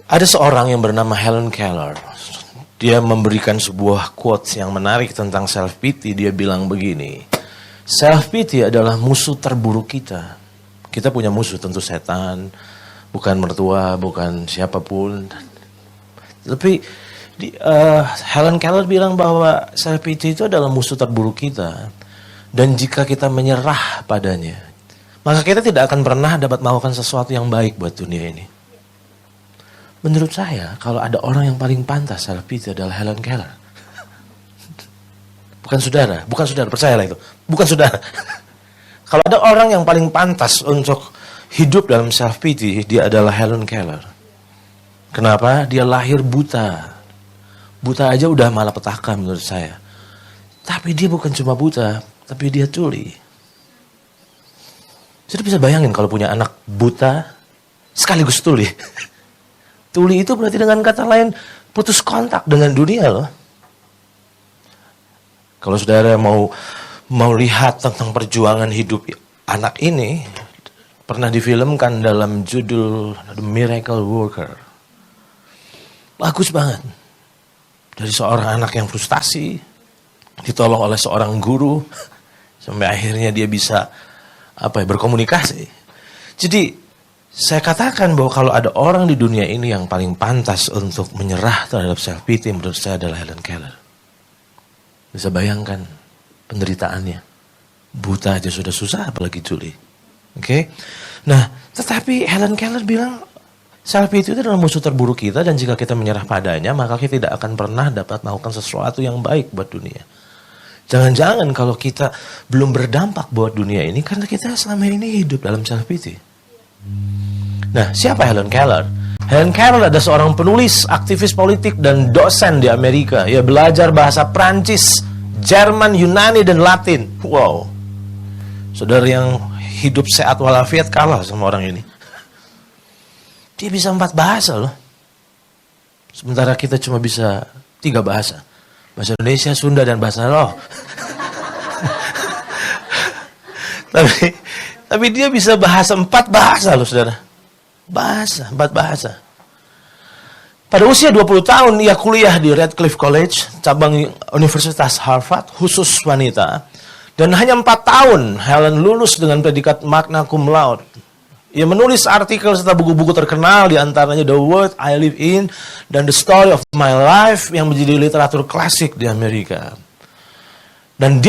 Ada seorang yang bernama Helen Keller. Dia memberikan sebuah quotes yang menarik tentang self-pity. Dia bilang begini, self-pity adalah musuh terburuk kita. Kita punya musuh, tentu setan, bukan mertua, bukan siapapun. Tapi Helen Keller bilang bahwa self-pity itu adalah musuh terburuk kita. Dan jika kita menyerah padanya, maka kita tidak akan pernah dapat melakukan sesuatu yang baik buat dunia ini. Menurut saya, kalau ada orang yang paling pantas self-pity adalah Helen Keller. Bukan saudara, percayalah itu. Bukan saudara. Kalau ada orang yang paling pantas untuk hidup dalam self-pity, dia adalah Helen Keller. Kenapa? Dia lahir buta. Buta aja udah malapetaka menurut saya. Tapi dia bukan cuma buta, tapi dia tuli. Sudah bisa bayangin kalau punya anak buta sekaligus tuli. Tuli itu berarti dengan kata lain putus kontak dengan dunia loh. Kalau saudara mau lihat tentang perjuangan hidup anak ini, pernah difilmkan dalam judul The Miracle Worker. Bagus banget. Dari seorang anak yang frustasi, ditolong oleh seorang guru, sampai akhirnya dia bisa berkomunikasi. Jadi saya katakan bahwa kalau ada orang di dunia ini yang paling pantas untuk menyerah terhadap self-pity, menurut saya adalah Helen Keller. Bisa bayangkan penderitaannya. Buta aja sudah susah, apalagi tuli. Oke? Nah, tetapi Helen Keller bilang, self-pity itu adalah musuh terburuk kita, dan jika kita menyerah padanya, maka kita tidak akan pernah dapat melakukan sesuatu yang baik buat dunia. Jangan-jangan kalau kita belum berdampak buat dunia ini, karena kita selama ini hidup dalam self-pity. Nah, siapa Helen Keller? Helen Keller adalah seorang penulis, aktivis politik, dan dosen di Amerika. Ia belajar bahasa Prancis, Jerman, Yunani, dan Latin. Wow. Saudara yang hidup sehat walafiat kalah sama orang ini. Dia bisa 4 bahasa loh. Sementara kita cuma bisa 3 bahasa. Bahasa Indonesia, Sunda, dan bahasa roh. Tapi dia bisa 4 bahasa loh saudara. 4 bahasa. Pada usia 20 tahun ia kuliah di Radcliffe College, cabang Universitas Harvard, khusus wanita. Dan hanya 4 tahun Helen lulus dengan predikat magna cum laude. Ia menulis artikel serta buku-buku terkenal, di antaranya The World I Live In dan The Story of My Life yang menjadi literatur klasik di Amerika. Dan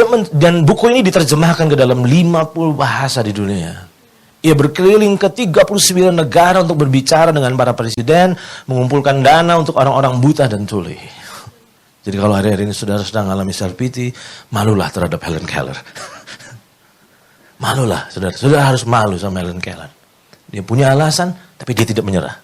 buku ini diterjemahkan ke dalam 50 bahasa di dunia. Ia berkeliling ke 39 negara untuk berbicara dengan para presiden, mengumpulkan dana untuk orang-orang buta dan tuli. Jadi kalau hari-hari ini saudara sedang mengalami self-pity, malulah terhadap Helen Keller. Malulah, saudara harus malu sama Helen Keller. Dia punya alasan, tapi dia tidak menyerah.